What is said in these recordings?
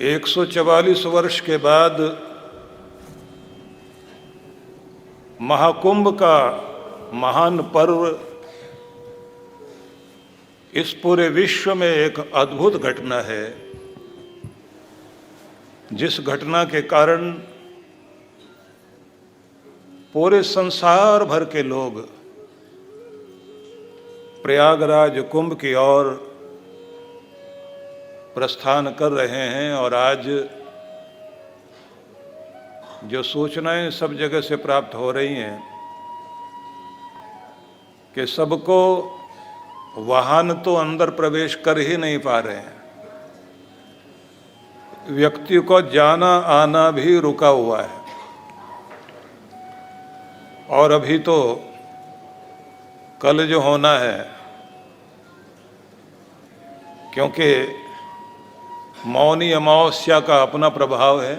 144 वर्ष के बाद महाकुंभ का महान पर्व इस पूरे विश्व में एक अद्भुत घटना है, जिस घटना के कारण पूरे संसार भर के लोग प्रयागराज कुंभ की ओर प्रस्थान कर रहे हैं। और आज जो सूचनाएं सब जगह से प्राप्त हो रही हैं कि सबको वाहन तो अंदर प्रवेश कर ही नहीं पा रहे हैं, व्यक्ति को जाना आना भी रुका हुआ है। और अभी तो कल जो होना है, क्योंकि मौनी अमावस्या का अपना प्रभाव है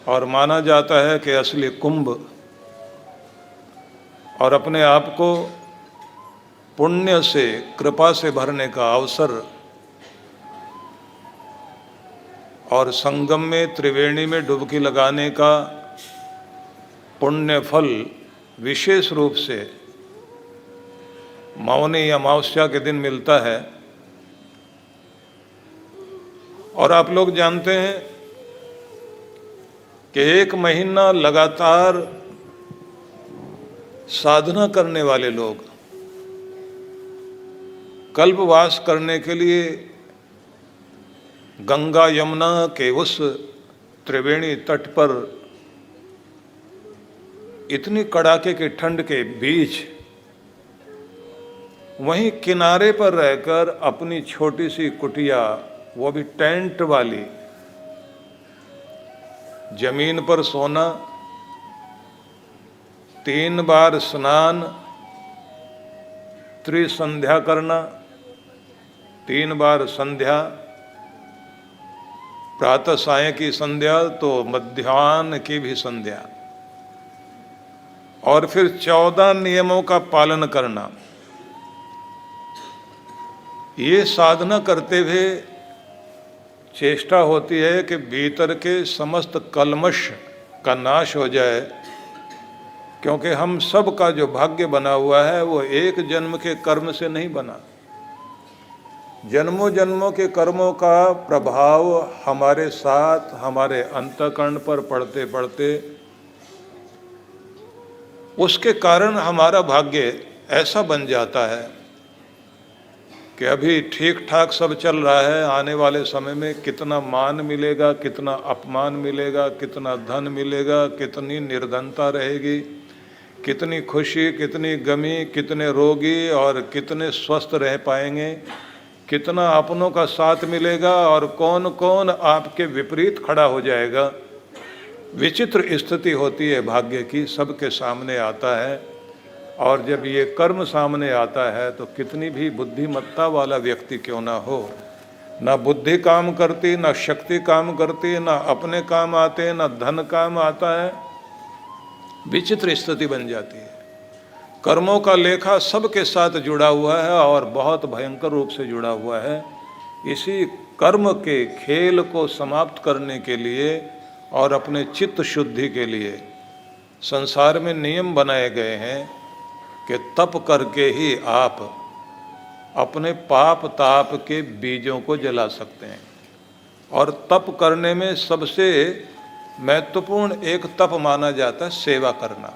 और माना जाता है कि असली कुंभ और अपने आप को पुण्य से कृपा से भरने का अवसर और संगम में त्रिवेणी में डुबकी लगाने का पुण्य फल विशेष रूप से मौनी अमावस्या के दिन मिलता है। और आप लोग जानते हैं कि 1 महीना लगातार साधना करने वाले लोग कल्पवास करने के लिए गंगा यमुना के उस त्रिवेणी तट पर इतनी कड़ाके की ठंड के बीच वहीं किनारे पर रहकर अपनी छोटी सी कुटिया, वो भी टेंट वाली, जमीन पर सोना, 3 बार स्नान, त्रिसंध्या करना, 3 बार संध्या, प्रातः साय की संध्या तो मध्याह्न की भी संध्या, और फिर 14 नियमों का पालन करना। ये साधना करते हुए चेष्टा होती है कि भीतर के समस्त कल्मश का नाश हो जाए, क्योंकि हम सब का जो भाग्य बना हुआ है वो एक जन्म के कर्म से नहीं बना। जन्मों जन्मों के कर्मों का प्रभाव हमारे साथ हमारे अंतःकरण पर पड़ते पड़ते उसके कारण हमारा भाग्य ऐसा बन जाता है कि अभी ठीक ठाक सब चल रहा है, आने वाले समय में कितना मान मिलेगा, कितना अपमान मिलेगा, कितना धन मिलेगा, कितनी निर्धनता रहेगी, कितनी खुशी, कितनी गमी, कितने रोगी और कितने स्वस्थ रह पाएंगे, कितना अपनों का साथ मिलेगा और कौन कौन आपके विपरीत खड़ा हो जाएगा। विचित्र स्थिति होती है भाग्य की, सबके सामने आता है। और जब ये कर्म सामने आता है तो कितनी भी बुद्धिमत्ता वाला व्यक्ति क्यों ना हो, ना बुद्धि काम करती, ना शक्ति काम करती, ना अपने काम आते, ना धन काम आता है, विचित्र स्थिति बन जाती है। कर्मों का लेखा सबके साथ जुड़ा हुआ है और बहुत भयंकर रूप से जुड़ा हुआ है। इसी कर्म के खेल को समाप्त करने के लिए और अपने चित्त शुद्धि के लिए संसार में नियम बनाए गए हैं कि तप करके ही आप अपने पाप ताप के बीजों को जला सकते हैं। और तप करने में सबसे महत्वपूर्ण एक तप माना जाता है सेवा करना।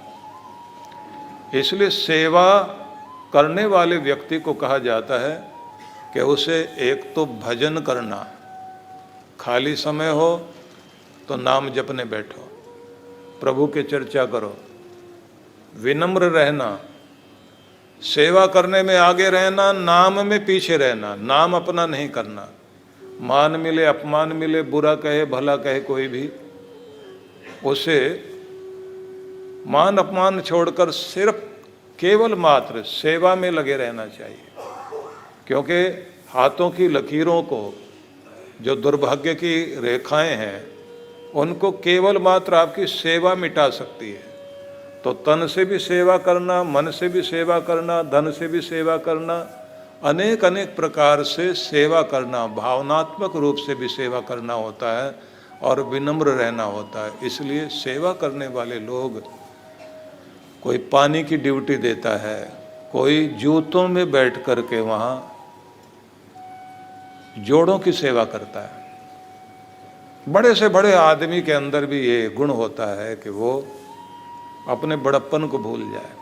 इसलिए सेवा करने वाले व्यक्ति को कहा जाता है कि उसे एक तो भजन करना, खाली समय हो तो नाम जपने बैठो, प्रभु की चर्चा करो, विनम्र रहना, सेवा करने में आगे रहना, नाम में पीछे रहना, नाम अपना नहीं करना। मान मिले अपमान मिले, बुरा कहे भला कहे कोई भी, उसे मान अपमान छोड़कर सिर्फ केवल मात्र सेवा में लगे रहना चाहिए। क्योंकि हाथों की लकीरों को, जो दुर्भाग्य की रेखाएं हैं, उनको केवल मात्र आपकी सेवा मिटा सकती है। तो तन से भी सेवा करना, मन से भी सेवा करना, धन से भी सेवा करना अनेक अनेक प्रकार से सेवा करना, भावनात्मक रूप से भी सेवा करना होता है और विनम्र रहना होता है। इसलिए सेवा करने वाले लोग, कोई पानी की ड्यूटी देता है, कोई जूतों में बैठ कर के वहाँ जोड़ों की सेवा करता है। बड़े से बड़े आदमी के अंदर भी ये गुण होता है कि वो अपने बड़प्पन को भूल जाए।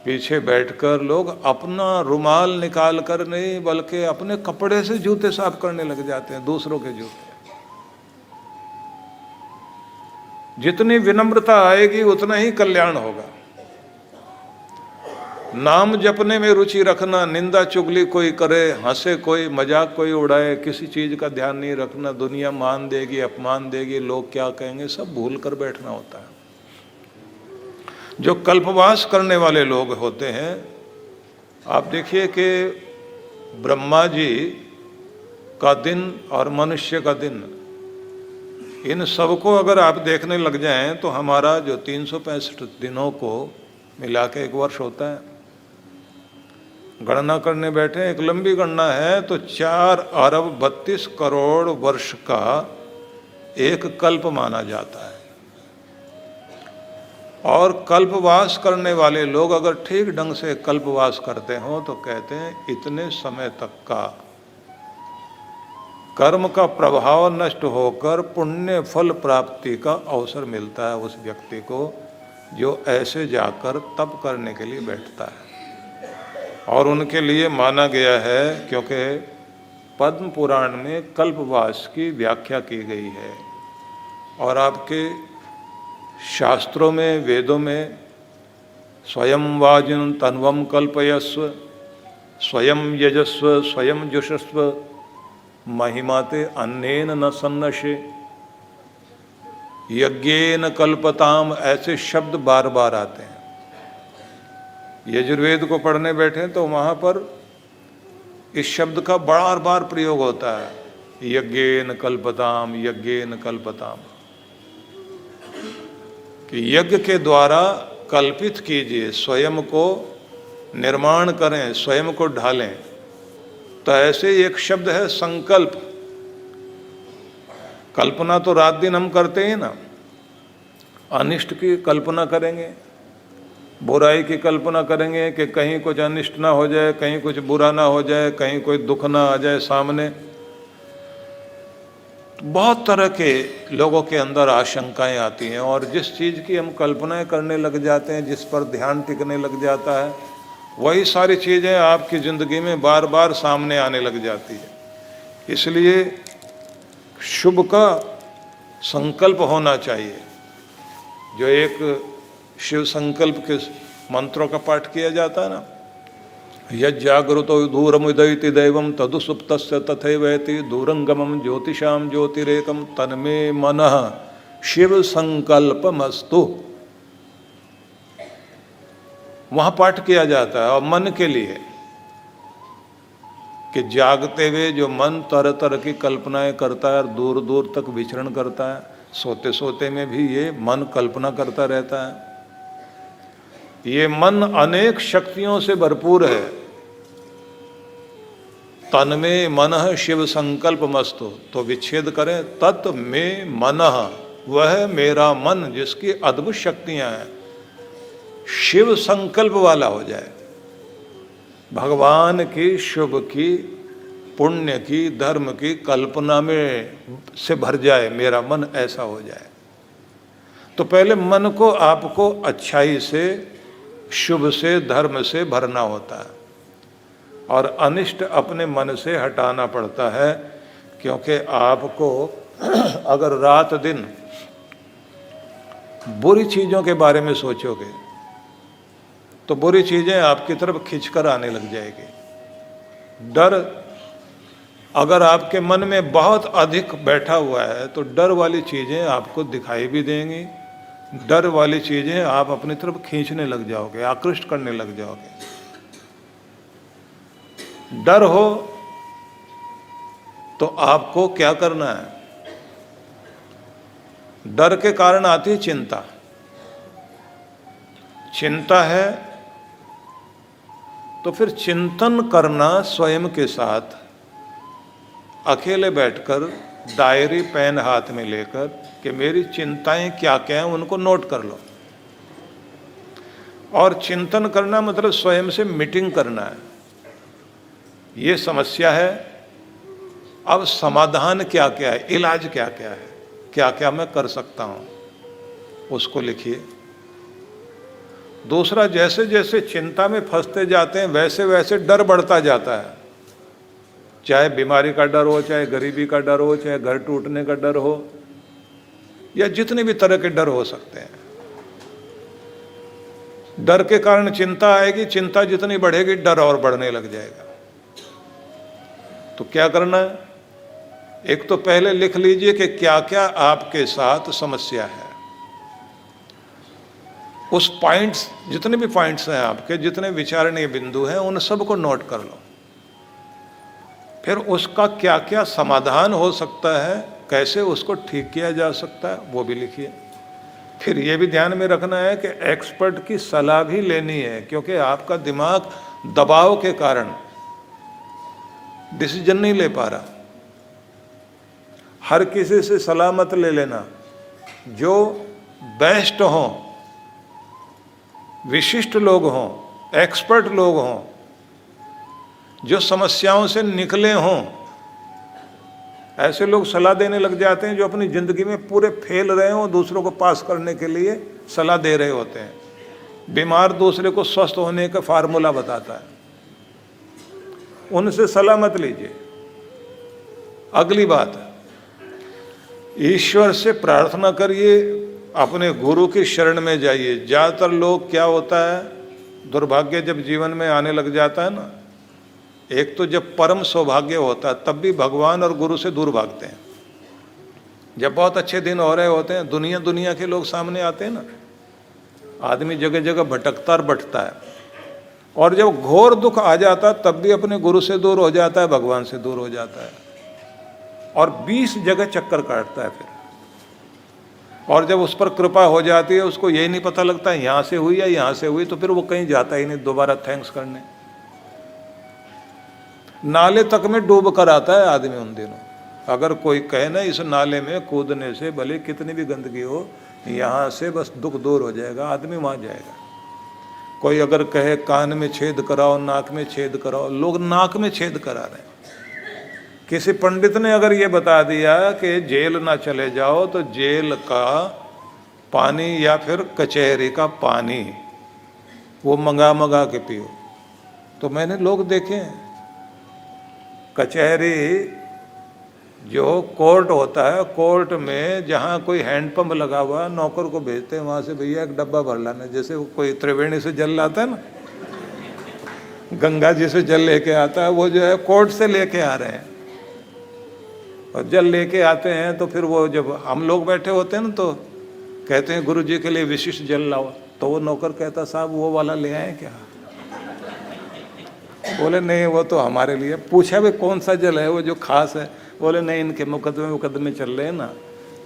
पीछे बैठकर लोग अपना रुमाल निकाल कर नहीं, बल्कि अपने कपड़े से जूते साफ करने लग जाते हैं, दूसरों के जूते। जितनी विनम्रता आएगी उतना ही कल्याण होगा। नाम जपने में रुचि रखना, निंदा चुगली कोई करे, हंसे कोई, मजाक कोई उड़ाए, किसी चीज का ध्यान नहीं रखना, दुनिया मान देगी, अपमान देगी, लोग क्या कहेंगे, सब भूल कर बैठना होता है। जो कल्पवास करने वाले लोग होते हैं, आप देखिए कि ब्रह्मा जी का दिन और मनुष्य का दिन, इन सबको अगर आप देखने लग जाएं तो हमारा जो 365 दिनों को मिला के 1 वर्ष होता है। गणना करने बैठे, एक लंबी गणना है, तो 4 अरब 32 करोड़ वर्ष का एक कल्प माना जाता है। और कल्पवास करने वाले लोग अगर ठीक ढंग से कल्पवास करते हो तो कहते हैं इतने समय तक का कर्म का प्रभाव नष्ट होकर पुण्य फल प्राप्ति का अवसर मिलता है उस व्यक्ति को, जो ऐसे जाकर तप करने के लिए बैठता है। और उनके लिए माना गया है, क्योंकि पद्म पुराण में कल्पवास की व्याख्या की गई है और आपके शास्त्रों में, वेदों में स्वयं वाजिन तन्वम कल्पयस्व, स्वयं यजस्व, स्वयं जुषस्व, महिमाते अन्नेन न सन्नशे, यज्ञेन कल्पताम, ऐसे शब्द बार बार आते हैं। यजुर्वेद को पढ़ने बैठे तो वहाँ पर इस शब्द का बार बार प्रयोग होता है, यज्ञेन कल्पताम, यज्ञेन कल्पताम, कि यज्ञ के द्वारा कल्पित कीजिए, स्वयं को निर्माण करें, स्वयं को ढालें। तो ऐसे एक शब्द है संकल्प। कल्पना तो रात दिन हम करते हैं ना, अनिष्ट की कल्पना करेंगे, बुराई की कल्पना करेंगे कि कहीं कुछ अनिष्ट ना हो जाए, कहीं कुछ बुरा ना हो जाए, कहीं कोई दुख ना आ जाए सामने। बहुत तरह के लोगों के अंदर आशंकाएं आती हैं, और जिस चीज़ की हम कल्पनाएं करने लग जाते हैं, जिस पर ध्यान टिकने लग जाता है, वही सारी चीज़ें आपकी ज़िंदगी में बार बार सामने आने लग जाती है। इसलिए शुभ का संकल्प होना चाहिए। जो एक शिव संकल्प के मंत्रों का पाठ किया जाता है ना, यज्जागृतो दूरमुदयति दैवं तदुसुप्तस्य तथैवेति दूरंगमं ज्योतिषां ज्योतिरेकं तन्मे मनः शिव संकल्पमस्तु, वहाँ पाठ किया जाता है। और मन के लिए कि जागते हुए जो मन तरह तरह की कल्पनाएं करता है और दूर दूर तक विचरण करता है, सोते सोते में भी ये मन कल्पना करता रहता है। ये मन अनेक शक्तियों से भरपूर है। तन में मनः शिव संकल्प मस्तु, तो विच्छेद करें, तत् में मनः, वह मेरा मन जिसकी अद्भुत शक्तियां हैं, शिव संकल्प वाला हो जाए, भगवान की, शुभ की, पुण्य की, धर्म की कल्पना में से भर जाए, मेरा मन ऐसा हो जाए। तो पहले मन को आपको अच्छाई से, शुभ से, धर्म से भरना होता है, और अनिष्ट अपने मन से हटाना पड़ता है। क्योंकि आपको अगर रात दिन बुरी चीज़ों के बारे में सोचोगे तो बुरी चीज़ें आपकी तरफ खींचकर आने लग जाएगी। डर अगर आपके मन में बहुत अधिक बैठा हुआ है तो डर वाली चीज़ें आपको दिखाई भी देंगी, डर वाली चीज़ें आप अपनी तरफ खींचने लग जाओगे, आकृष्ट करने लग जाओगे। डर हो तो आपको क्या करना है? डर के कारण आती है चिंता। चिंता है तो फिर चिंतन करना स्वयं के साथ, अकेले बैठकर डायरी पेन हाथ में लेकर कि मेरी चिंताएं क्या क्या हैं उनको नोट कर लो। और चिंतन करना मतलब स्वयं से मीटिंग करना है। ये समस्या है, अब समाधान क्या क्या है, इलाज क्या क्या है, क्या क्या मैं कर सकता हूं, उसको लिखिए। दूसरा, जैसे जैसे चिंता में फंसते जाते हैं वैसे वैसे डर बढ़ता जाता है। चाहे बीमारी का डर हो, चाहे गरीबी का डर हो, चाहे घर टूटने का डर हो, या जितने भी तरह के डर हो सकते हैं। डर के कारण चिंता आएगी, चिंता जितनी बढ़ेगी डर और बढ़ने लग जाएगा। तो क्या करना है? एक तो पहले लिख लीजिए कि क्या क्या आपके साथ समस्या है। उस पॉइंट्स, जितने भी पॉइंट्स हैं आपके, जितने विचारणीय बिंदु हैं, उन सबको नोट कर लो। फिर उसका क्या क्या समाधान हो सकता है, कैसे उसको ठीक किया जा सकता है, वो भी लिखिए। फिर ये भी ध्यान में रखना है कि एक्सपर्ट की सलाह भी लेनी है, क्योंकि आपका दिमाग दबाव के कारण डिसीजन नहीं ले पा रहा। हर किसी से सलाह मत ले लेना। जो बेस्ट हों, विशिष्ट लोग हों, एक्सपर्ट लोग हों, जो समस्याओं से निकले हों, ऐसे लोग सलाह देने लग जाते हैं जो अपनी जिंदगी में पूरे फेल रहे हों, दूसरों को पास करने के लिए सलाह दे रहे होते हैं। बीमार दूसरे को स्वस्थ होने का फार्मूला बताता है। उनसे सलाह मत लीजिए। अगली बात, ईश्वर से प्रार्थना करिए, अपने गुरु की शरण में जाइए। ज़्यादातर लोग, क्या होता है, दुर्भाग्य जब जीवन में आने लग जाता है ना, एक तो जब परम सौभाग्य होता है तब भी भगवान और गुरु से दूर भागते हैं। जब बहुत अच्छे दिन हो रहे होते हैं, दुनिया दुनिया के लोग सामने आते हैं ना, आदमी जगह जगह भटकता और बटता है। और जब घोर दुख आ जाता है तब भी अपने गुरु से दूर हो जाता है, भगवान से दूर हो जाता है, और 20 जगह चक्कर काटता है फिर। और जब उस पर कृपा हो जाती है, उसको यही नहीं पता लगता है यहाँ से हुई या यहाँ से हुई, तो फिर वो कहीं जाता ही नहीं दोबारा थैंक्स करने। नाले तक में डूब कर आता है आदमी उन दिनों। अगर कोई कहे ना इस नाले में कूदने से भले कितनी भी गंदगी हो, यहाँ से बस दुख दूर हो जाएगा, आदमी वहाँ जाएगा। कोई अगर कहे कान में छेद कराओ, नाक में छेद कराओ, लोग नाक में छेद करा रहे हैं। किसी पंडित ने अगर ये बता दिया कि जेल ना चले जाओ, तो जेल का पानी या फिर कचहरी का पानी वो मंगा मंगा के पियो। तो मैंने लोग देखे हैं, कचहरी जो कोर्ट होता है, कोर्ट में जहाँ कोई हैंडपंप लगा हुआ, नौकर को भेजते हैं वहाँ से, भैया एक डब्बा भर लाना। जैसे कोई त्रिवेणी से जल लाता है ना, गंगा जी से जल लेके आता है, वो जो है कोर्ट से लेके आ रहे हैं। और जल लेके आते हैं तो फिर वो, जब हम लोग बैठे होते हैं ना, तो कहते हैं गुरु जी के लिए विशिष्ट जल लाओ। तो वो नौकर कहता, साहब वो वाला ले आए क्या? बोले नहीं, वो तो हमारे लिए। पूछा भाई कौन सा जल है वो जो खास है? बोले नहीं, इनके मुकदमे चल रहे हैं ना,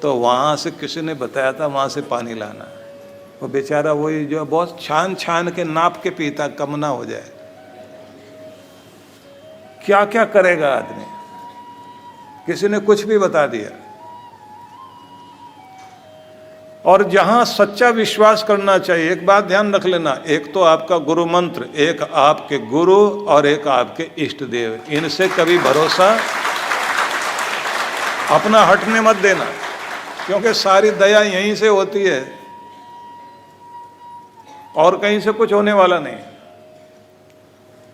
तो वहाँ से किसी ने बताया था वहाँ से पानी लाना। वो बेचारा वही जो बहुत छान छान के नाप के पीता, कम ना हो जाए। क्या क्या करेगा आदमी, किसी ने कुछ भी बता दिया। और जहां सच्चा विश्वास करना चाहिए, एक बात ध्यान रख लेना, एक तो आपका गुरु मंत्र, एक आपके गुरु और एक आपके इष्ट देव, इनसे कभी भरोसा अपना हटने मत देना, क्योंकि सारी दया यहीं से होती है और कहीं से कुछ होने वाला नहीं।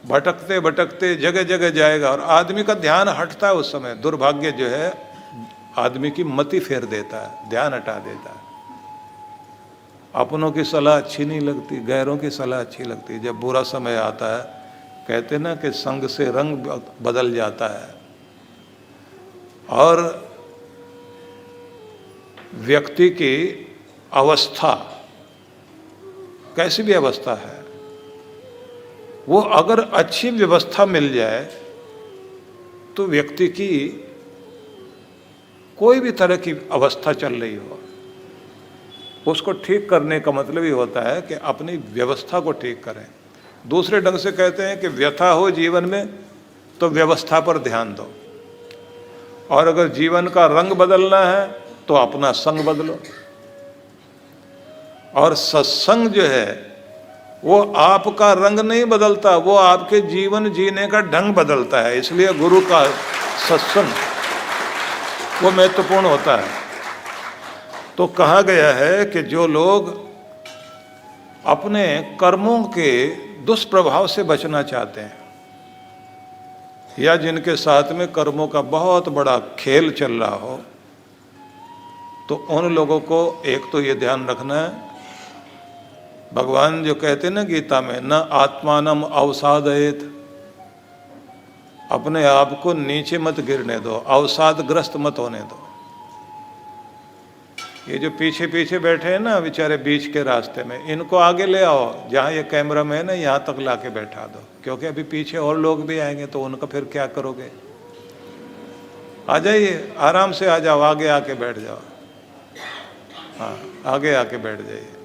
भटकते भटकते जगह जगह जाएगा और आदमी का ध्यान हटता है। उस समय दुर्भाग्य जो है आदमी की मति फेर देता है, ध्यान हटा देता है। अपनों की सलाह अच्छी नहीं लगती, गैरों की सलाह अच्छी लगती है। जब बुरा समय आता है, कहते ना कि संग से रंग बदल जाता है और व्यक्ति की अवस्था, कैसी भी अवस्था है, वो अगर अच्छी व्यवस्था मिल जाए तो व्यक्ति की कोई भी तरह की अवस्था चल रही हो, उसको ठीक करने का मतलब ये होता है कि अपनी व्यवस्था को ठीक करें। दूसरे ढंग से कहते हैं कि व्यथा हो जीवन में तो व्यवस्था पर ध्यान दो, और अगर जीवन का रंग बदलना है तो अपना संग बदलो। और सत्संग जो है वो आपका रंग नहीं बदलता, वो आपके जीवन जीने का ढंग बदलता है। इसलिए गुरु का सत्संग वो महत्वपूर्ण होता है। तो कहा गया है कि जो लोग अपने कर्मों के दुष्प्रभाव से बचना चाहते हैं, या जिनके साथ में कर्मों का बहुत बड़ा खेल चल रहा हो, तो उन लोगों को एक तो ये ध्यान रखना है, भगवान जो कहते हैं ना गीता में, न आत्मानम अवसादयेत, अपने आप को नीचे मत गिरने दो, अवसादग्रस्त मत होने दो। ये जो पीछे पीछे बैठे हैं ना बेचारे बीच के रास्ते में, इनको आगे ले आओ, जहाँ ये कैमरा मैन है ना यहाँ तक ला के बैठा दो, क्योंकि अभी पीछे और लोग भी आएंगे तो उनका फिर क्या करोगे। आ जाइए, आराम से आ जाओ, आगे आके बैठ जाओ। हाँ, आगे आके बैठ जाइए।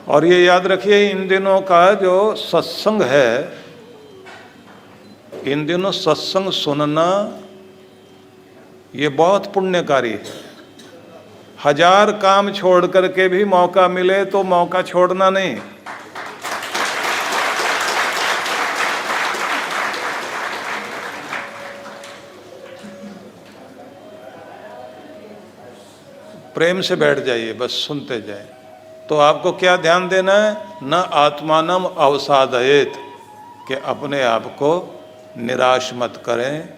और ये याद रखिए, इन दिनों का जो सत्संग है, इन दिनों सत्संग सुनना ये बहुत पुण्यकारी है। 1000 काम छोड़ करके भी मौका मिले तो मौका छोड़ना नहीं। प्रेम से बैठ जाइए, बस सुनते जाए। तो आपको क्या ध्यान देना है, न आत्मानम अवसादयेत, कि अपने आप को निराश मत करें,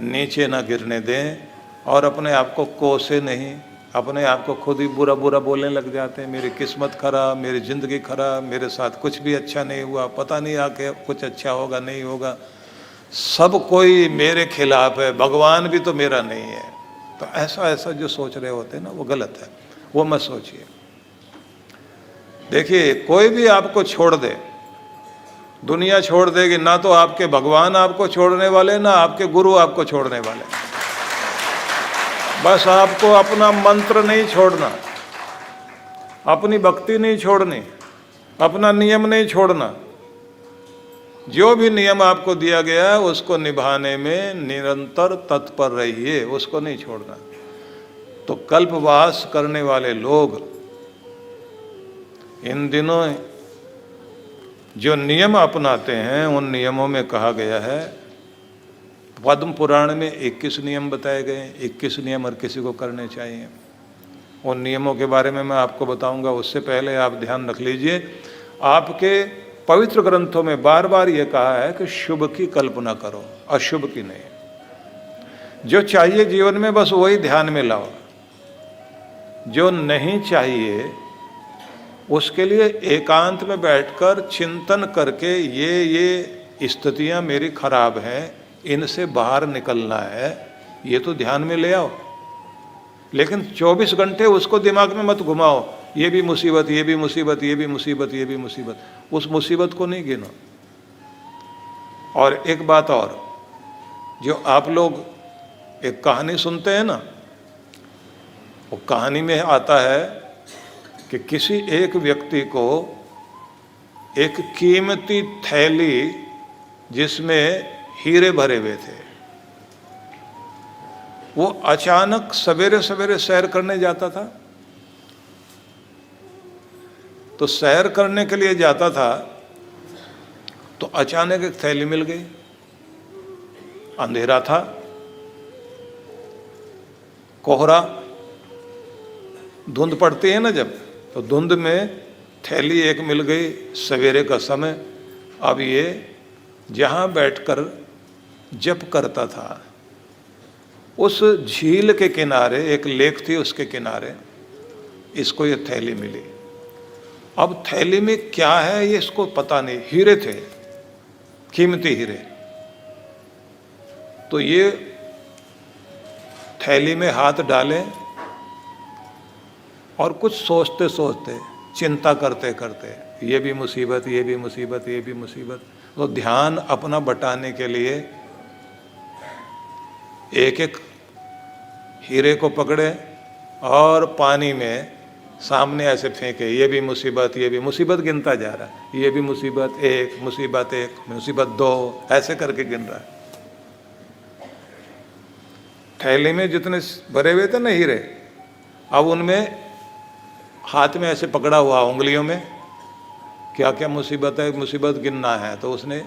नीचे न गिरने दें, और अपने आप को कोसे नहीं। अपने आप को खुद ही बुरा बुरा बोलने लग जाते हैं, मेरी किस्मत खराब, मेरी ज़िंदगी खराब, मेरे साथ कुछ भी अच्छा नहीं हुआ, पता नहीं आके कुछ अच्छा होगा नहीं होगा, सब कोई मेरे खिलाफ है, भगवान भी तो मेरा नहीं है। तो ऐसा ऐसा जो सोच रहे होते हैं ना, वो गलत है, वो मत सोचिए। देखिए, कोई भी आपको छोड़ दे, दुनिया छोड़ देगी, ना तो आपके भगवान आपको छोड़ने वाले, ना आपके गुरु आपको छोड़ने वाले। बस आपको अपना मंत्र नहीं छोड़ना, अपनी भक्ति नहीं छोड़नी, अपना नियम नहीं छोड़ना। जो भी नियम आपको दिया गया है उसको निभाने में निरंतर तत्पर रहिए, उसको नहीं छोड़ना। तो कल्पवास करने वाले लोग इन दिनों जो नियम अपनाते हैं, उन नियमों में कहा गया है, पद्म पुराण में 21 नियम बताए गए हैं। 21 नियम हर किसी को करने चाहिए। उन नियमों के बारे में मैं आपको बताऊंगा, उससे पहले आप ध्यान रख लीजिए, आपके पवित्र ग्रंथों में बार बार ये कहा है कि शुभ की कल्पना करो, अशुभ की नहीं। जो चाहिए जीवन में बस वही ध्यान में लाओ, जो नहीं चाहिए उसके लिए एकांत में बैठकर चिंतन करके ये स्थितियां मेरी खराब हैं, इनसे बाहर निकलना है, ये तो ध्यान में ले आओ। लेकिन 24 घंटे उसको दिमाग में मत घुमाओ, ये भी मुसीबत, ये भी मुसीबत, ये भी मुसीबत, ये भी मुसीबत। उस मुसीबत को नहीं गिनो। और एक बात और, जो आप लोग एक कहानी सुनते हैं ना, वो कहानी में आता है कि किसी एक व्यक्ति को एक कीमती थैली जिसमें हीरे भरे हुए थे, वो अचानक सवेरे सवेरे सैर करने जाता था। तो सैर करने के लिए जाता था तो अचानक एक थैली मिल गई। अंधेरा था, कोहरा, धुंध पड़ती है ना जब, तो धुंध में थैली एक मिल गई, सवेरे का समय। अब ये जहाँ बैठकर जप करता था, उस झील के किनारे एक लेक थी, उसके किनारे इसको ये थैली मिली। अब थैली में क्या है ये इसको पता नहीं, हीरे थे, कीमती हीरे। तो ये थैली में हाथ डाले और कुछ सोचते सोचते, चिंता करते करते, ये भी मुसीबत, ये भी मुसीबत, ये भी मुसीबत। तो ध्यान अपना बटाने के लिए एक एक हीरे को पकड़े और पानी में सामने ऐसे फेंके, ये भी मुसीबत, ये भी मुसीबत गिनता जा रहा है, ये भी मुसीबत एक, मुसीबत एक, मुसीबत दो, ऐसे करके गिन रहा है। थैली में जितने भरे हुए थे ना हीरे, अब उनमें हाथ में ऐसे पकड़ा हुआ, उंगलियों में क्या क्या मुसीबत है, मुसीबत गिनना है, तो उसने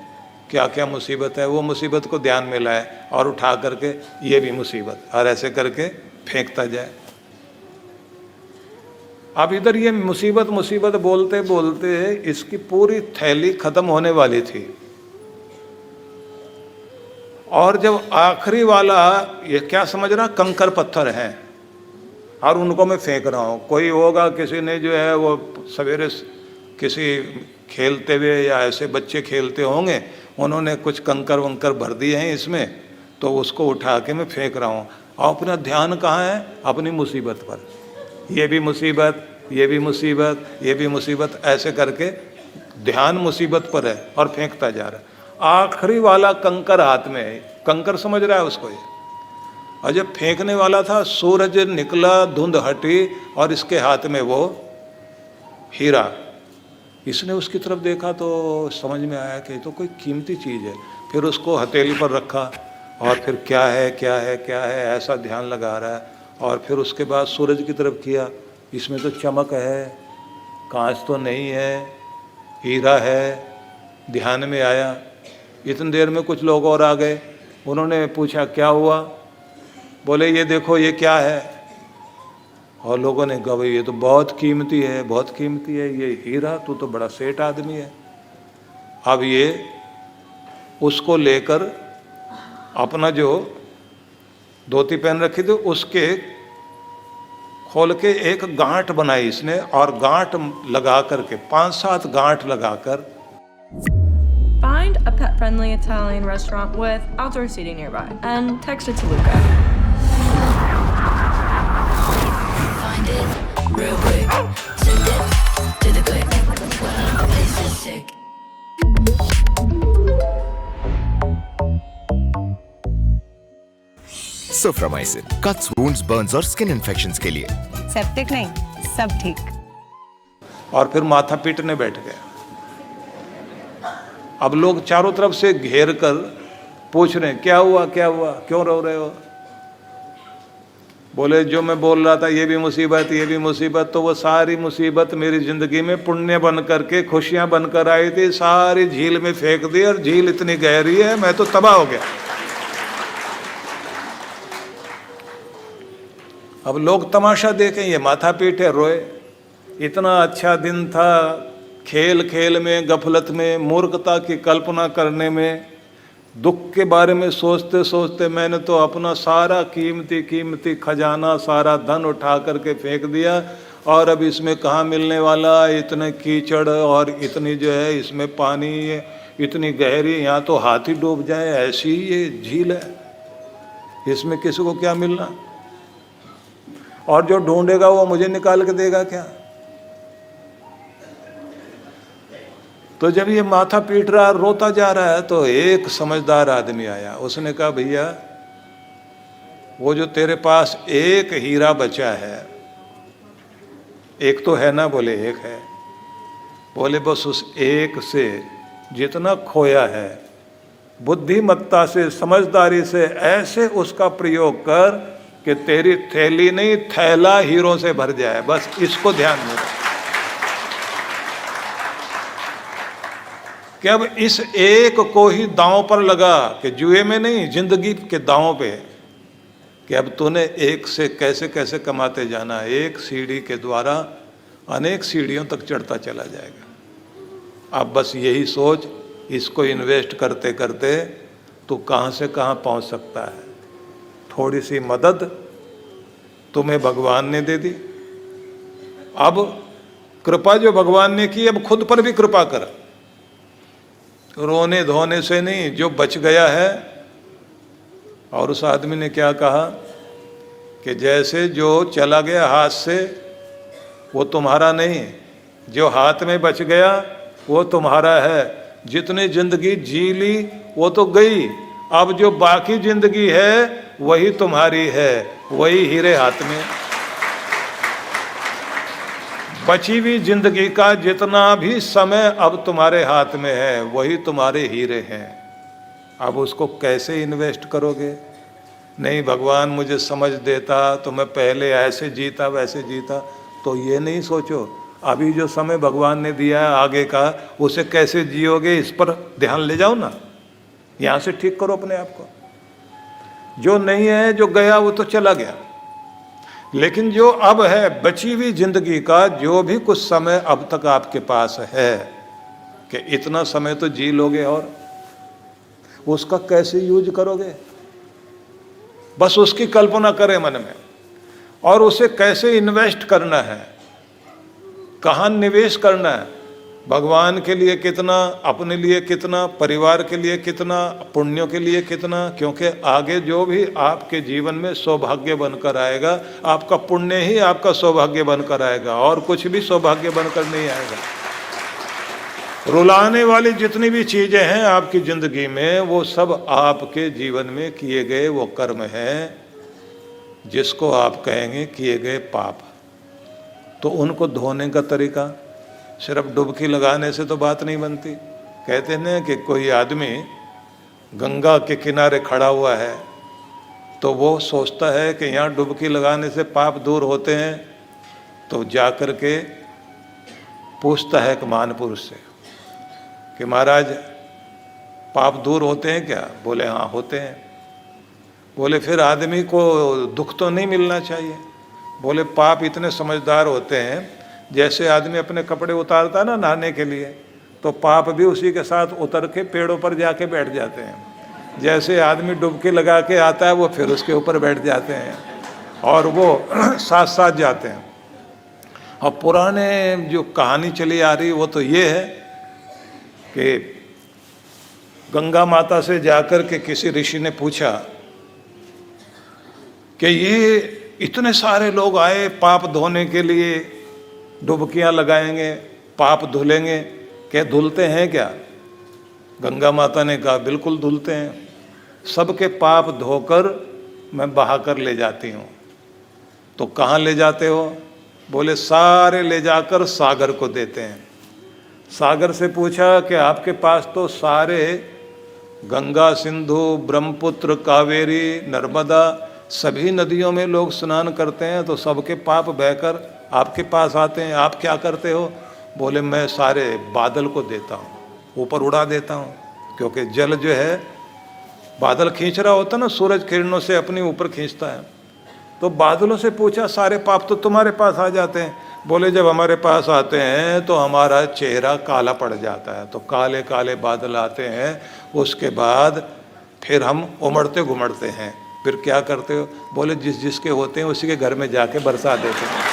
क्या क्या मुसीबत है वो मुसीबत को ध्यान में लाए और उठा करके ये भी मुसीबत, और ऐसे करके फेंकता जाए। अब इधर ये मुसीबत मुसीबत बोलते बोलते इसकी पूरी थैली खत्म होने वाली थी, और जब आखिरी वाला, ये क्या समझ रहा, कंकर पत्थर हैं और उनको मैं फेंक रहा हूँ। कोई होगा, किसी ने जो है वो सवेरे किसी खेलते हुए या ऐसे बच्चे खेलते होंगे, उन्होंने कुछ कंकर वंकर भर दिए हैं इसमें, तो उसको उठा के मैं फेंक रहा हूँ। और अपना ध्यान कहाँ है? अपनी मुसीबत पर। ये भी मुसीबत, ये भी मुसीबत, ये भी मुसीबत, ऐसे करके ध्यान मुसीबत पर है और फेंकता जा रहा है। आखिरी वाला कंकर हाथ में है, कंकर समझ रहा है उसको ये। और जब फेंकने वाला था, सूरज निकला, धुंध हटी और इसके हाथ में वो हीरा। इसने उसकी तरफ देखा तो समझ में आया कि तो कोई कीमती चीज़ है। फिर उसको हथेली पर रखा और फिर क्या है क्या है क्या है ऐसा ध्यान लगा रहा है। और फिर उसके बाद सूरज की तरफ किया, इसमें तो चमक है, कांच तो नहीं है, हीरा है, ध्यान में आया। इतनी देर में कुछ लोग और आ गए, उन्होंने पूछा क्या हुआ? बोले ये देखो ये क्या है। और लोगों ने कहा भाई ये तो बहुत कीमती है, बहुत कीमती है ये हीरा, तू तो बड़ा सेठ आदमी है। अब ये उसको लेकर अपना जो धोती पहन रखी थी उसके खोल के एक गांठ बनाई इसने, और गांठ लगा करके 5-7 गांठ लगाकर। Find a pet-friendly Italian restaurant with outdoor seating nearby and text it to Luca. Find it real quick. Send it to the click. Well, the place is sick. Soframycin cuts wounds, burns और skin infections के लिए। Septic नहीं, सब ठीक। और फिर माथा पीटने बैठ गए। अब लोग चारों तरफ से घेर कर पूछ रहे हैं क्या हुआ क्या हुआ, क्यों रो रहे हो? बोले जो मैं बोल रहा था ये भी मुसीबत, ये भी मुसीबत, तो वो सारी मुसीबत मेरी जिंदगी में पुण्य बन करके, खुशियां बनकर आई थी, सारी झील में फेंक दी, और झील इतनी गहरी है मैं तो तबाह हो गया। अब लोग तमाशा देखें, ये माथा पीटे रोए। इतना अच्छा दिन था, खेल खेल में, गफलत में, मूर्खता की कल्पना करने में, दुख के बारे में सोचते सोचते मैंने तो अपना सारा कीमती कीमती खजाना, सारा धन उठा करके फेंक दिया, और अब इसमें कहाँ मिलने वाला, इतने कीचड़ और इतनी जो है इसमें पानी इतनी गहरी, यहाँ तो हाथी डूब जाए ऐसी ये झील है, इसमें किसी को क्या मिलना, और जो ढूंढेगा वो मुझे निकाल के देगा क्या? तो जब ये माथा पीट रहा, रोता जा रहा है, तो एक समझदार आदमी आया। उसने कहा भैया वो जो तेरे पास एक हीरा बचा है, एक तो है ना? बोले एक है। बोले बस उस एक से जितना खोया है, बुद्धिमत्ता से, समझदारी से ऐसे उसका प्रयोग कर कि तेरी थैली नहीं थैला हीरों से भर जाए, बस इसको ध्यान में रख। कि अब इस एक को ही दांव पर लगा, कि जुए में नहीं, जिंदगी के दांव पे, कि अब तूने एक से कैसे कैसे कमाते जाना है, एक सीढ़ी के द्वारा अनेक सीढ़ियों तक चढ़ता चला जाएगा। अब बस यही सोच, इसको इन्वेस्ट करते करते तू कहाँ से कहाँ पहुँच सकता है। थोड़ी सी मदद तुम्हें भगवान ने दे दी, अब कृपा जो भगवान ने की, अब खुद पर भी कृपा कर। रोने धोने से नहीं, जो बच गया है। और उस आदमी ने क्या कहा कि जैसे जो चला गया हाथ से वो तुम्हारा नहीं, जो हाथ में बच गया वो तुम्हारा है। जितनी जिंदगी जी ली वो तो गई, अब जो बाकी जिंदगी है वही तुम्हारी है, वही हीरे हाथ में। बची हुई जिंदगी का जितना भी समय अब तुम्हारे हाथ में है वही तुम्हारे हीरे हैं। अब उसको कैसे इन्वेस्ट करोगे? नहीं भगवान मुझे समझ देता तो मैं पहले ऐसे जीता वैसे जीता, तो ये नहीं सोचो अभी जो समय भगवान ने दिया है आगे का उसे कैसे जियोगे, इस पर ध्यान ले जाओ ना। यहाँ से ठीक करो अपने आप को। जो नहीं है, जो गया वो तो चला गया, लेकिन जो अब है बची हुई जिंदगी का जो भी कुछ समय अब तक आपके पास है कि इतना समय तो जी लोगे, और उसका कैसे यूज करोगे, बस उसकी कल्पना करें मन में, और उसे कैसे इन्वेस्ट करना है, कहाँ निवेश करना है, भगवान के लिए कितना, अपने लिए कितना, परिवार के लिए कितना, पुण्यों के लिए कितना। क्योंकि आगे जो भी आपके जीवन में सौभाग्य बनकर आएगा, आपका पुण्य ही आपका सौभाग्य बनकर आएगा, और कुछ भी सौभाग्य बनकर नहीं आएगा। रुलाने वाली जितनी भी चीजें हैं आपकी जिंदगी में, वो सब आपके जीवन में किए गए वो कर्म हैं जिसको आप कहेंगे किए गए पाप। तो उनको धोने का तरीका सिर्फ डुबकी लगाने से तो बात नहीं बनती। कहते हैं कि कोई आदमी गंगा के किनारे खड़ा हुआ है तो वो सोचता है कि यहाँ डुबकी लगाने से पाप दूर होते हैं, तो जाकर के पूछता है एक महान पुरुष से कि महाराज पाप दूर होते हैं क्या? बोले हाँ होते हैं। बोले फिर आदमी को दुख तो नहीं मिलना चाहिए? बोले पाप इतने समझदार होते हैं, जैसे आदमी अपने कपड़े उतारता है ना नहाने के लिए, तो पाप भी उसी के साथ उतर के पेड़ों पर जाके बैठ जाते हैं। जैसे आदमी डुबकी लगा के आता है वो फिर उसके ऊपर बैठ जाते हैं और वो साथ साथ जाते हैं। अब पुराने जो कहानी चली आ रही वो तो ये है कि गंगा माता से जाकर के किसी ऋषि ने पूछा कि ये इतने सारे लोग आए पाप धोने के लिए, डुबकियां लगाएंगे, पाप धुलेंगे, क्या धुलते हैं क्या? गंगा माता ने कहा बिल्कुल धुलते हैं, सबके पाप धोकर मैं बहाकर ले जाती हूँ। तो कहाँ ले जाते हो? बोले सारे ले जाकर सागर को देते हैं। सागर से पूछा कि आपके पास तो सारे गंगा, सिंधु, ब्रह्मपुत्र, कावेरी, नर्मदा सभी नदियों में लोग स्नान करते हैं, तो सबके पाप बहकर आपके पास आते हैं, आप क्या करते हो? बोले मैं सारे बादल को देता हूँ, ऊपर उड़ा देता हूँ, क्योंकि जल जो है बादल खींच रहा होता ना, सूरज किरणों से अपने ऊपर खींचता है। तो बादलों से पूछा सारे पाप तो तुम्हारे पास आ जाते हैं? बोले जब हमारे पास आते हैं तो हमारा चेहरा काला पड़ जाता है, तो काले काले बादल आते हैं, उसके बाद फिर हम उमड़ते घुमड़ते हैं। फिर क्या करते हो? बोले जिस जिसके होते हैं उसी के घर में जाके बरसा देते हैं।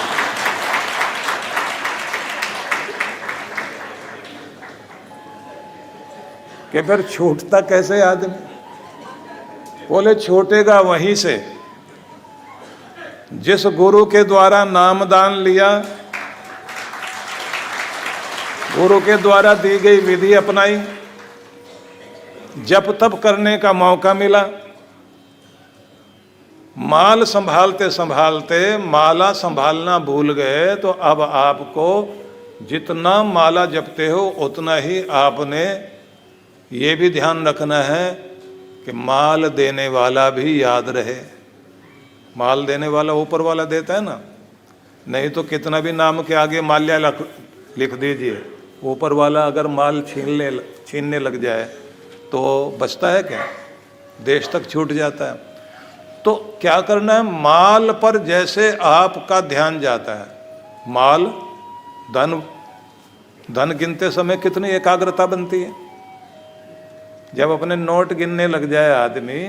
कि फिर छूटता कैसे आदमी? बोले छूटेगा वहीं से जिस गुरु के द्वारा नामदान लिया, गुरु के द्वारा दी गई विधि अपनाई, जप तप करने का मौका मिला, माल संभालते संभालते माला संभालना भूल गए, तो अब आपको जितना माला जपते हो उतना ही आपने ये भी ध्यान रखना है कि माल देने वाला भी याद रहे। माल देने वाला ऊपर वाला देता है ना, नहीं तो कितना भी नाम के आगे माल्या लिख दीजिए, ऊपर वाला अगर माल छीनने लग जाए तो बचता है क्या? देश तक छूट जाता है। तो क्या करना है? माल पर जैसे आपका ध्यान जाता है, माल धन गिनते समय कितनी एकाग्रता बनती है। जब अपने नोट गिनने लग जाए आदमी,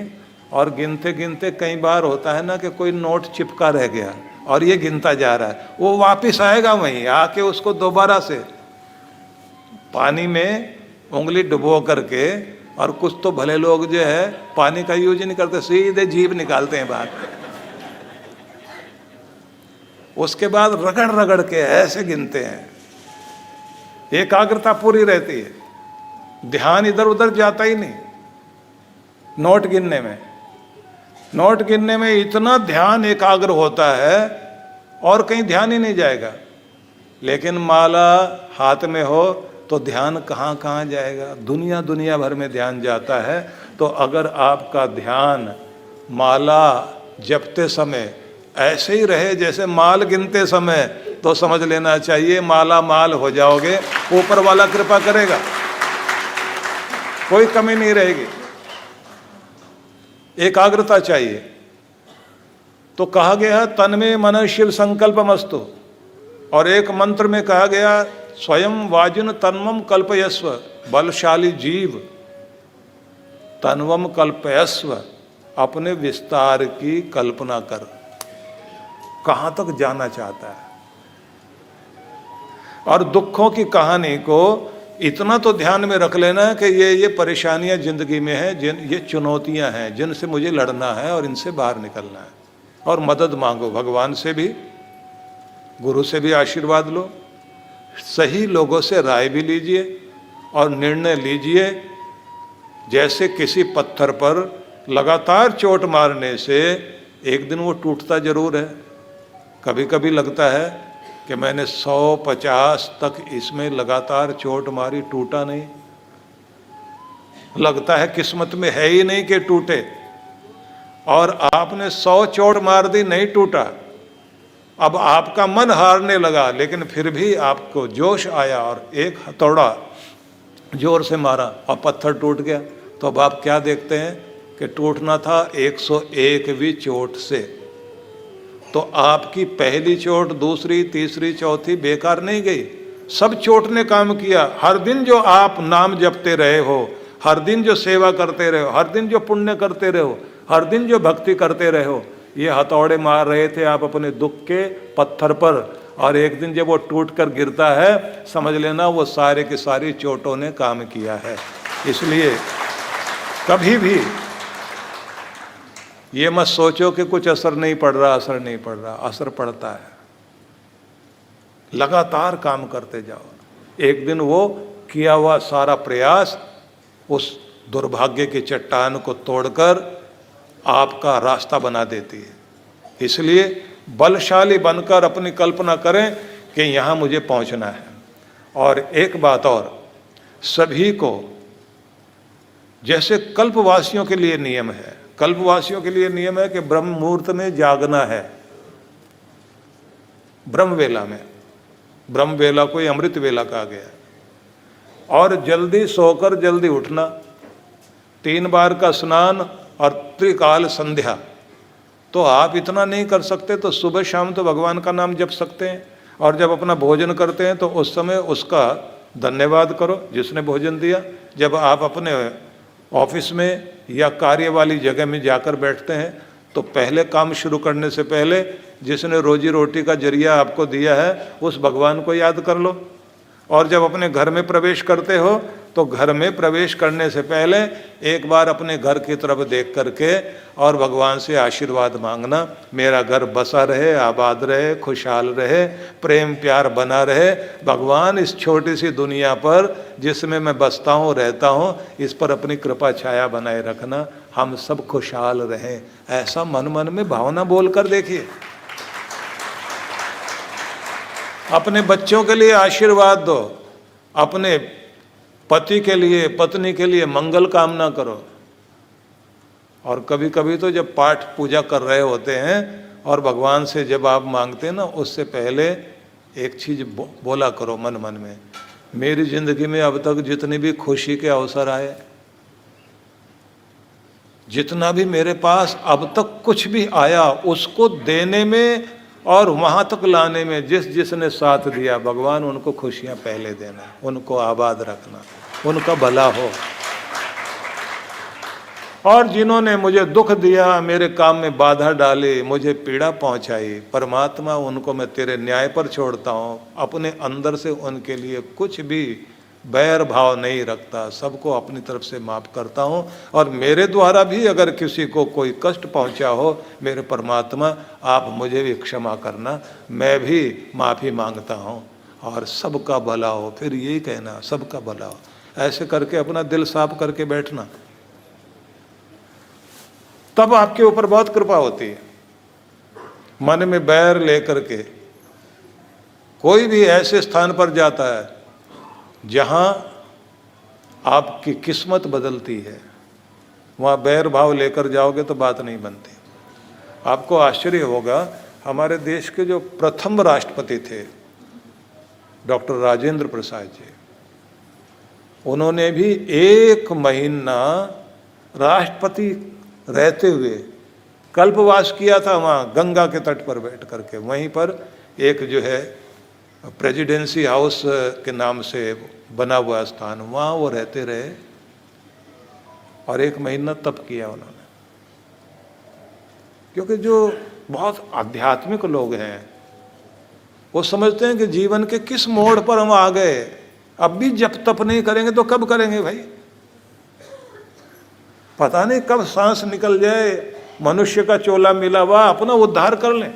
और गिनते गिनते कई बार होता है ना कि कोई नोट चिपका रह गया और ये गिनता जा रहा है, वो वापस आएगा वहीं आके उसको दोबारा से पानी में उंगली डुबो करके, और कुछ तो भले लोग जो है पानी का यूज नहीं करते, सीधे जीभ निकालते हैं बाहर, उसके बाद रगड़ रगड़ के ऐसे गिनते हैं। एकाग्रता पूरी रहती है, ध्यान इधर उधर जाता ही नहीं। नोट गिनने में इतना ध्यान एकाग्र होता है और कहीं ध्यान ही नहीं जाएगा। लेकिन माला हाथ में हो तो ध्यान कहाँ कहाँ जाएगा, दुनिया दुनिया भर में ध्यान जाता है। तो अगर आपका ध्यान माला जपते समय ऐसे ही रहे जैसे माल गिनते समय, तो समझ लेना चाहिए माला माल हो जाओगे, ऊपर वाला कृपा करेगा, कोई कमी नहीं रहेगी। एकाग्रता चाहिए। तो कहा गया तन में मन शिव संकल्पमस्तु, और एक मंत्र में कहा गया स्वयं वाजुन तन्वम कल्पयस्व, बलशाली जीव तन्वम कल्पयस्व, अपने विस्तार की कल्पना कर, कहां तक जाना चाहता है। और दुखों की कहानी को इतना तो ध्यान में रख लेना है कि ये परेशानियां जिंदगी में हैं, ये चुनौतियां हैं जिनसे मुझे लड़ना है और इनसे बाहर निकलना है। और मदद मांगो भगवान से भी, गुरु से भी आशीर्वाद लो, सही लोगों से राय भी लीजिए और निर्णय लीजिए। जैसे किसी पत्थर पर लगातार चोट मारने से एक दिन वो टूटता जरूर है। कभी कभी लगता है कि मैंने 150 तक इसमें लगातार चोट मारी, टूटा नहीं। लगता है किस्मत में है ही नहीं कि टूटे, और आपने 100 चोट मार दी, नहीं टूटा। अब आपका मन हारने लगा, लेकिन फिर भी आपको जोश आया और एक हथौड़ा जोर से मारा और पत्थर टूट गया। तो अब आप क्या देखते हैं कि टूटना था 101वीं चोट से। तो आपकी पहली चोट, दूसरी, तीसरी, चौथी बेकार नहीं गई, सब चोट ने काम किया। हर दिन जो आप नाम जपते रहे हो, हर दिन जो सेवा करते रहे हो, हर दिन जो पुण्य करते रहे हो, हर दिन जो भक्ति करते रहे हो, ये हथौड़े मार रहे थे आप अपने दुख के पत्थर पर, और एक दिन जब वो टूट कर गिरता है, समझ लेना वो सारे की सारी चोटों ने काम किया है। इसलिए कभी भी ये मत सोचो कि कुछ असर नहीं पड़ रहा, असर नहीं पड़ रहा, असर पड़ता है। लगातार काम करते जाओ, एक दिन वो किया हुआ सारा प्रयास उस दुर्भाग्य की चट्टान को तोड़कर आपका रास्ता बना देती है। इसलिए बलशाली बनकर अपनी कल्पना करें कि यहाँ मुझे पहुँचना है। और एक बात और, सभी को, जैसे कल्पवासियों के लिए नियम है, कल्पवासियों के लिए नियम है कि ब्रह्म मुहूर्त में जागना है, ब्रह्म वेला में। ब्रह्म वेला को अमृत वेला कहा गया। और जल्दी सोकर जल्दी उठना, 3 बार का स्नान और त्रिकाल संध्या। तो आप इतना नहीं कर सकते तो सुबह शाम तो भगवान का नाम जप सकते हैं। और जब अपना भोजन करते हैं तो उस समय उसका धन्यवाद करो जिसने भोजन दिया। जब आप अपने ऑफिस में या कार्य वाली जगह में जाकर बैठते हैं तो पहले काम शुरू करने से पहले जिसने रोजी रोटी का जरिया आपको दिया है उस भगवान को याद कर लो। और जब अपने घर में प्रवेश करते हो तो घर में प्रवेश करने से पहले एक बार अपने घर की तरफ देख करके और भगवान से आशीर्वाद मांगना, मेरा घर बसा रहे, आबाद रहे, खुशहाल रहे, प्रेम प्यार बना रहे। भगवान इस छोटी सी दुनिया पर जिसमें मैं बसता हूँ, रहता हूँ, इस पर अपनी कृपा छाया बनाए रखना, हम सब खुशहाल रहें। ऐसा मन मन में भावना बोल कर देखिए। अपने बच्चों के लिए आशीर्वाद दो, अपने पति के लिए, पत्नी के लिए मंगल कामना करो। और कभी कभी तो जब पाठ पूजा कर रहे होते हैं और भगवान से जब आप मांगते हैं ना, उससे पहले एक चीज बोला करो मन मन में, मेरी जिंदगी में अब तक जितनी भी खुशी के अवसर आए, जितना भी मेरे पास अब तक कुछ भी आया, उसको देने में और वहां तक लाने में जिसने साथ दिया, भगवान उनको खुशियां पहले देना, उनको आबाद रखना, उनका भला हो। और जिन्होंने मुझे दुख दिया, मेरे काम में बाधा डाली, मुझे पीड़ा पहुंचाई, परमात्मा उनको मैं तेरे न्याय पर छोड़ता हूं। अपने अंदर से उनके लिए कुछ भी बैर भाव नहीं रखता, सबको अपनी तरफ से माफ करता हूं। और मेरे द्वारा भी अगर किसी को कोई कष्ट पहुंचा हो, मेरे परमात्मा आप मुझे भी क्षमा करना, मैं भी माफ़ी मांगता हूं और सबका भला हो। फिर यही कहना, सबका भला हो। ऐसे करके अपना दिल साफ करके बैठना, तब आपके ऊपर बहुत कृपा होती है। मन में बैर लेकर के कोई भी ऐसे स्थान पर जाता है जहां आपकी किस्मत बदलती है, वहां बैर भाव लेकर जाओगे तो बात नहीं बनती। आपको आश्चर्य होगा, हमारे देश के जो प्रथम राष्ट्रपति थे डॉक्टर राजेंद्र प्रसाद जी, उन्होंने भी 1 महीना राष्ट्रपति रहते हुए कल्पवास किया था वहाँ गंगा के तट पर बैठ करके। वहीं पर एक जो है प्रेसिडेंसी हाउस के नाम से बना हुआ स्थान, वहाँ वो रहते रहे और 1 महीना तप किया उन्होंने। क्योंकि जो बहुत आध्यात्मिक लोग हैं वो समझते हैं कि जीवन के किस मोड़ पर हम आ गए, अब भी जब तप नहीं करेंगे तो कब करेंगे भाई, पता नहीं कब सांस निकल जाए, मनुष्य का चोला मिला हुआ, अपना उद्धार कर लें।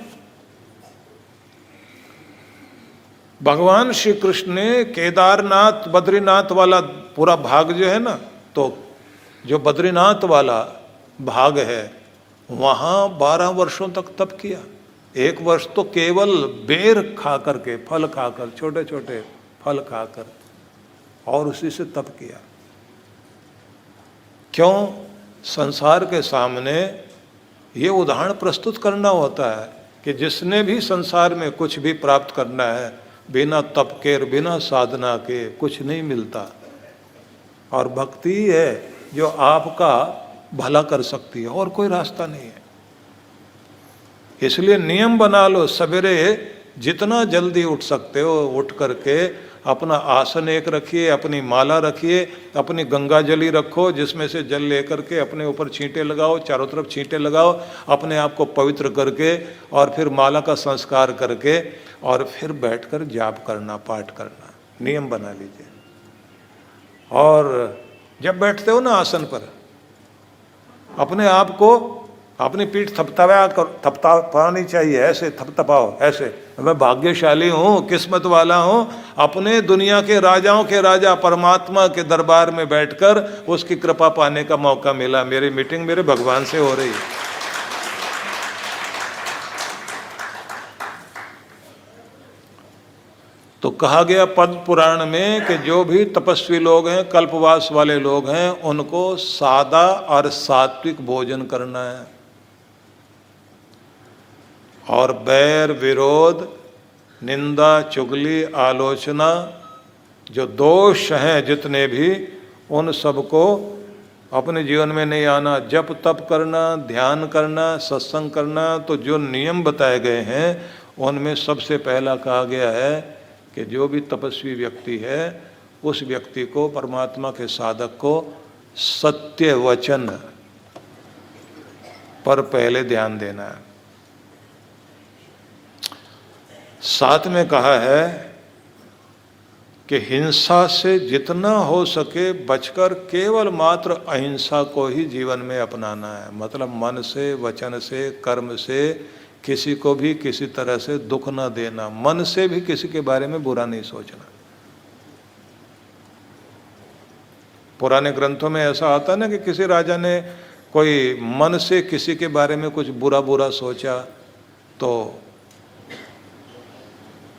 भगवान श्री कृष्ण ने केदारनाथ बद्रीनाथ वाला पूरा भाग जो है ना, तो जो बद्रीनाथ वाला भाग है वहाँ 12 वर्षों तक तप किया। 1 वर्ष तो केवल बेर खा करके, फल खाकर, छोटे छोटे फल खाकर, और उसी से तप किया। क्यों? संसार के सामने ये उदाहरण प्रस्तुत करना होता है कि जिसने भी संसार में कुछ भी प्राप्त करना है, बिना तप के, बिना साधना के कुछ नहीं मिलता। और भक्ति है जो आपका भला कर सकती है, और कोई रास्ता नहीं है। इसलिए नियम बना लो, सवेरे जितना जल्दी उठ सकते हो उठ करके अपना आसन एक रखिए, अपनी माला रखिए, अपनी गंगा जली रखो जिसमें से जल लेकर के अपने ऊपर छींटे लगाओ, चारों तरफ छींटे लगाओ, अपने आप को पवित्र करके, और फिर माला का संस्कार करके, और फिर बैठकर जाप करना, पाठ करना, नियम बना लीजिए। और जब बैठते हो ना आसन पर, अपने आप को, अपनी पीठ थपथपानी चाहिए, ऐसे थपथपाओ, ऐसे मैं भाग्यशाली हूँ, किस्मत वाला हूँ, अपने दुनिया के राजाओं के राजा परमात्मा के दरबार में बैठकर उसकी कृपा पाने का मौका मिला, मेरी मीटिंग मेरे भगवान से हो रही है। तो कहा गया पद्म पुराण में कि जो भी तपस्वी लोग हैं, कल्पवास वाले लोग हैं, उनको सादा और सात्विक भोजन करना है, और बैर विरोध, निंदा, चुगली, आलोचना, जो दोष हैं जितने भी, उन सबको अपने जीवन में नहीं आना। जप तप करना, ध्यान करना, सत्संग करना, तो जो नियम बताए गए हैं उनमें सबसे पहला कहा गया है कि जो भी तपस्वी व्यक्ति है उस व्यक्ति को, परमात्मा के साधक को, सत्य वचन पर पहले ध्यान देना है। साथ में कहा है कि हिंसा से जितना हो सके बचकर केवल मात्र अहिंसा को ही जीवन में अपनाना है। मतलब मन से, वचन से, कर्म से किसी को भी किसी तरह से दुख न देना, मन से भी किसी के बारे में बुरा नहीं सोचना। पुराने ग्रंथों में ऐसा आता है ना कि किसी राजा ने कोई मन से किसी के बारे में कुछ बुरा बुरा सोचा तो,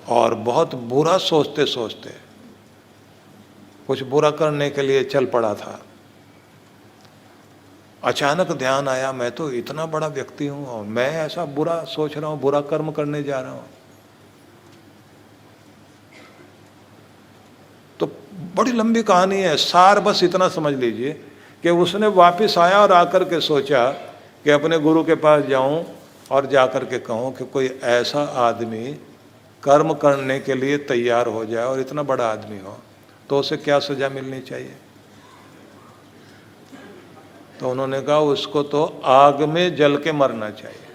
और बहुत बुरा सोचते सोचते कुछ बुरा करने के लिए चल पड़ा था। अचानक ध्यान आया, मैं तो इतना बड़ा व्यक्ति हूं और मैं ऐसा बुरा सोच रहा हूं, बुरा कर्म करने जा रहा हूं। तो बड़ी लंबी कहानी है, सार बस इतना समझ लीजिए कि उसने वापस आया और आकर के सोचा कि अपने गुरु के पास जाऊं और जाकर के कहूं कि कोई ऐसा आदमी कर्म करने के लिए तैयार हो जाए और इतना बड़ा आदमी हो तो उसे क्या सजा मिलनी चाहिए। तो उन्होंने कहा उसको तो आग में जल के मरना चाहिए।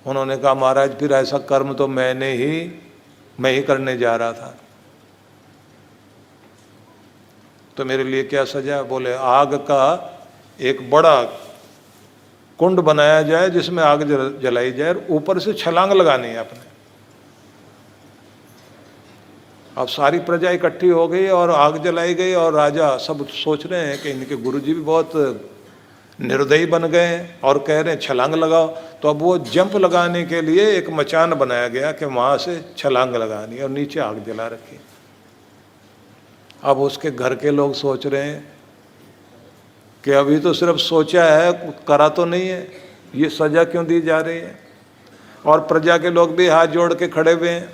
उन्होंने कहा महाराज फिर ऐसा कर्म तो मैं ही करने जा रहा था, तो मेरे लिए क्या सजा। बोले आग का एक बड़ा कुंड बनाया जाए जिसमें आग जलाई जाए, ऊपर से छलांग लगानी है अपने। अब सारी प्रजा इकट्ठी हो गई और आग जलाई गई और राजा सब सोच रहे हैं कि इनके गुरुजी भी बहुत निर्दयी बन गए और कह रहे हैं छलांग लगाओ। तो अब वो जंप लगाने के लिए एक मचान बनाया गया कि वहां से छलांग लगानी और नीचे आग जला रखी। अब उसके घर के लोग सोच रहे हैं कि अभी तो सिर्फ सोचा है, करा तो नहीं है, ये सजा क्यों दी जा रही है। और प्रजा के लोग भी हाथ जोड़ के खड़े हुए हैं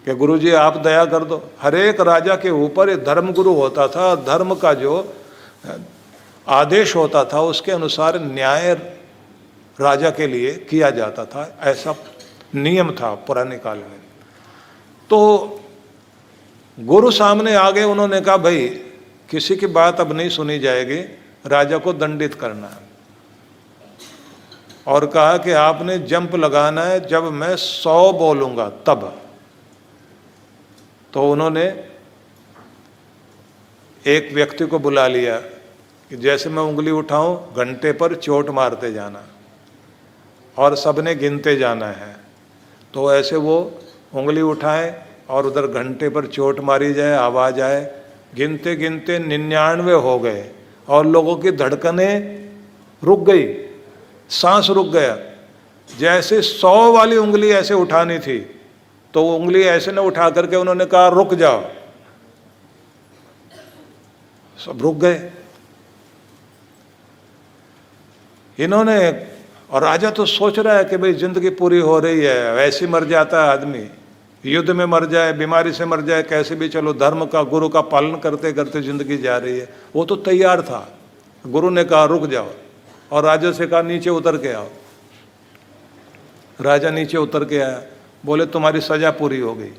कि गुरुजी आप दया कर दो। हर एक राजा के ऊपर एक धर्म गुरु होता था, धर्म का जो आदेश होता था उसके अनुसार न्याय राजा के लिए किया जाता था, ऐसा नियम था पुराने काल में। तो गुरु सामने आ गए, उन्होंने कहा भाई किसी की बात अब नहीं सुनी जाएगी, राजा को दंडित करना है। और कहा कि आपने जंप लगाना है जब मैं 100 बोलूंगा तब। तो उन्होंने एक व्यक्ति को बुला लिया कि जैसे मैं उंगली उठाऊं घंटे पर चोट मारते जाना और सबने गिनते जाना है। तो ऐसे वो उंगली उठाए और उधर घंटे पर चोट मारी जाए, आवाज आए। गिनते गिनते 99 हो गए और लोगों की धड़कनें रुक गई, सांस रुक गया। जैसे 100 वाली उंगली ऐसे उठानी थी तो वो उंगली ऐसे न उठा करके उन्होंने कहा रुक जाओ, सब रुक गए। इन्होंने, और राजा तो सोच रहा है कि भाई जिंदगी पूरी हो रही है, वैसे मर जाता है आदमी, युद्ध में मर जाए, बीमारी से मर जाए, कैसे भी चलो धर्म का गुरु का पालन करते करते जिंदगी जा रही है। वो तो तैयार था। गुरु ने कहा रुक जाओ और राजा से कहा नीचे उतर के आओ। राजा नीचे उतर के आया। बोले तुम्हारी सजा पूरी हो गई।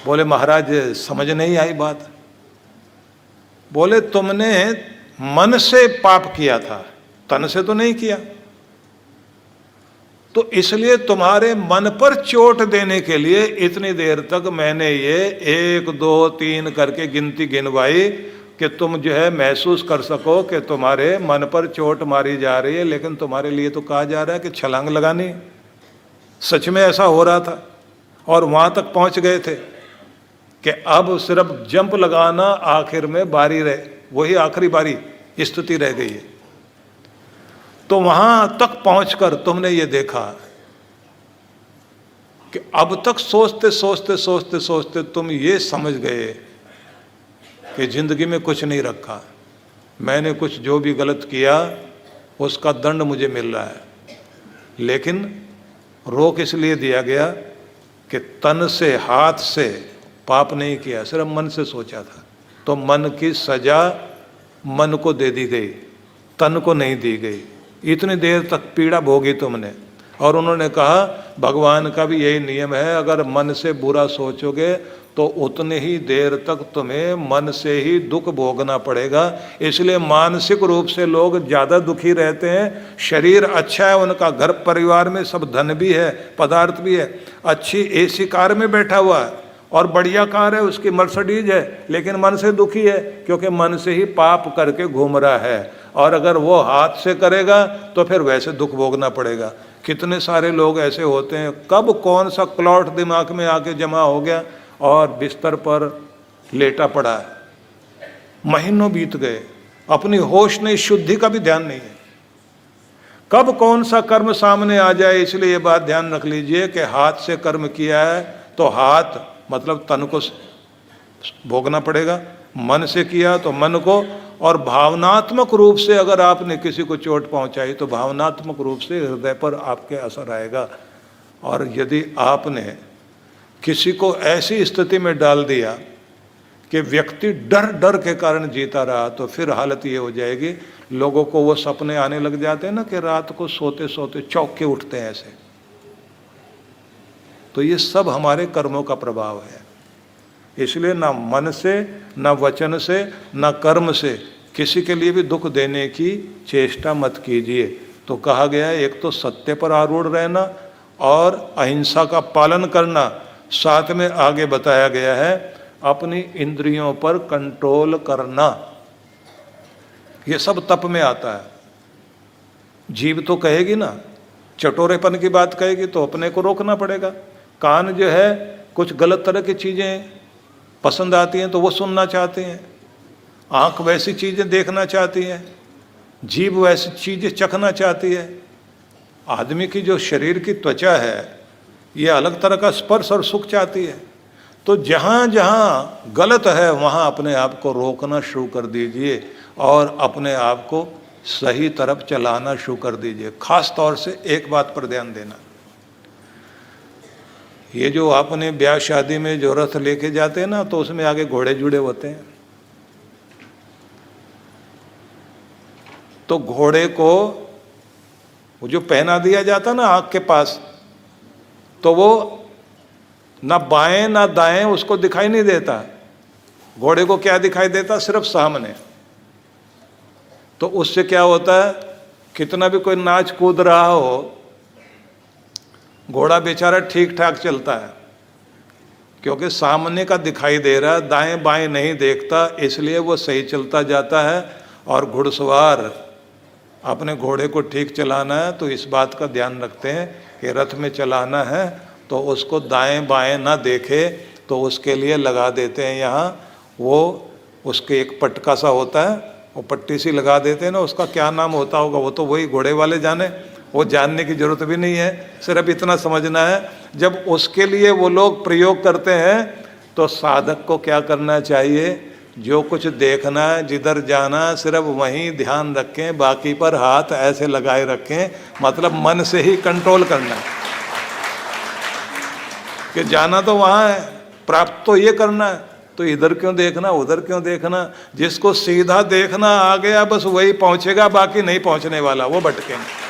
बोले महाराज समझ नहीं आई बात। बोले तुमने मन से पाप किया था, तन से तो नहीं किया, तो इसलिए तुम्हारे मन पर चोट देने के लिए इतनी देर तक मैंने ये 1 2 3 करके गिनती गिनवाई कि तुम जो है महसूस कर सको कि तुम्हारे मन पर चोट मारी जा रही है। लेकिन तुम्हारे लिए तो कहा जा रहा है कि छलांग लगानी। सच में ऐसा हो रहा था और वहां तक पहुंच गए थे कि अब सिर्फ जंप लगाना आखिर में बारी रहे, वही आखिरी बारी स्थिति रह गई है। तो वहां तक पहुंचकर तुमने ये देखा कि अब तक सोचते सोचते सोचते सोचते तुम ये समझ गए कि जिंदगी में कुछ नहीं रखा, मैंने कुछ जो भी गलत किया उसका दंड मुझे मिल रहा है। लेकिन रोक इसलिए दिया गया कि तन से हाथ से पाप नहीं किया, सिर्फ मन से सोचा था। तो मन की सजा मन को दे दी गई, तन को नहीं दी गई। इतनी देर तक पीड़ा भोगी तुमने। और उन्होंने कहा भगवान का भी यही नियम है, अगर मन से बुरा सोचोगे तो उतने ही देर तक तुम्हें मन से ही दुख भोगना पड़ेगा। इसलिए मानसिक रूप से लोग ज़्यादा दुखी रहते हैं। शरीर अच्छा है उनका, घर परिवार में सब धन भी है, पदार्थ भी है, अच्छी एसी कार में बैठा हुआ है और बढ़िया कार है उसकी, मर्सिडीज है, लेकिन मन से दुखी है क्योंकि मन से ही पाप करके घूम रहा है। और अगर वो हाथ से करेगा तो फिर वैसे दुख भोगना पड़ेगा। कितने सारे लोग ऐसे होते हैं, कब कौन सा क्लॉट दिमाग में आके जमा हो गया और बिस्तर पर लेटा पड़ा है, महीनों बीत गए, अपनी होश नहीं, शुद्धि का भी ध्यान नहीं है। कब कौन सा कर्म सामने आ जाए, इसलिए ये बात ध्यान रख लीजिए कि हाथ से कर्म किया है तो हाथ मतलब तन को भोगना पड़ेगा, मन से किया तो मन को, और भावनात्मक रूप से अगर आपने किसी को चोट पहुंचाई तो भावनात्मक रूप से हृदय पर आपके असर आएगा। और यदि आपने किसी को ऐसी स्थिति में डाल दिया कि व्यक्ति डर डर के कारण जीता रहा तो फिर हालत ये हो जाएगी, लोगों को वो सपने आने लग जाते हैं ना कि रात को सोते सोते चौंक के उठते हैं ऐसे। तो ये सब हमारे कर्मों का प्रभाव है। इसलिए ना मन से, ना वचन से, ना कर्म से किसी के लिए भी दुख देने की चेष्टा मत कीजिए। तो कहा गया है एक तो सत्य पर आरूढ़ रहना और अहिंसा का पालन करना, साथ में आगे बताया गया है अपनी इंद्रियों पर कंट्रोल करना। ये सब तप में आता है। जीभ तो कहेगी ना, चटोरेपन की बात कहेगी तो अपने को रोकना पड़ेगा। कान जो है कुछ गलत तरह की चीज़ें पसंद आती हैं तो वो सुनना चाहते हैं, आंख वैसी चीजें देखना चाहती है, जीभ वैसी चीजें चखना चाहती है। आदमी की जो शरीर की त्वचा है ये अलग तरह का स्पर्श और सुख चाहती है। तो जहाँ जहाँ गलत है वहाँ अपने आप को रोकना शुरू कर दीजिए और अपने आप को सही तरफ चलाना शुरू कर दीजिए। खास तौर से एक बात पर ध्यान देना, ये जो आपने ब्याह शादी में जो रथ लेके जाते हैं ना, तो उसमें आगे घोड़े जुड़े होते हैं। तो घोड़े को वो जो पहना दिया जाता ना आँख के पास, तो वो ना बाएं ना दाएं उसको दिखाई नहीं देता। घोड़े को क्या दिखाई देता? सिर्फ सामने। तो उससे क्या होता है, कितना भी कोई नाच कूद रहा हो, घोड़ा बेचारा ठीक ठाक चलता है, क्योंकि सामने का दिखाई दे रहा है, दाएं बाएं नहीं देखता, इसलिए वो सही चलता जाता है। और घुड़सवार अपने घोड़े को ठीक चलाना है तो इस बात का ध्यान रखते हैं कि रथ में चलाना है तो उसको दाएं बाएं ना देखे, तो उसके लिए लगा देते हैं यहाँ वो उसके एक पटका सा होता है, वो पट्टी सी लगा देते हैं ना, उसका क्या नाम होता होगा वो तो वही घोड़े वाले जाने, वो जानने की जरूरत भी नहीं है। सिर्फ इतना समझना है, जब उसके लिए वो लोग प्रयोग करते हैं तो साधक को क्या करना चाहिए, जो कुछ देखना है, जिधर जाना है, सिर्फ वहीं ध्यान रखें, बाकी पर हाथ ऐसे लगाए रखें, मतलब मन से ही कंट्रोल करना है कि जाना तो वहाँ है, प्राप्त तो ये करना है, तो इधर क्यों देखना उधर क्यों देखना। जिसको सीधा देखना आ गया बस वही पहुँचेगा, बाकी नहीं पहुँचने वाला, वो भटकेंगे।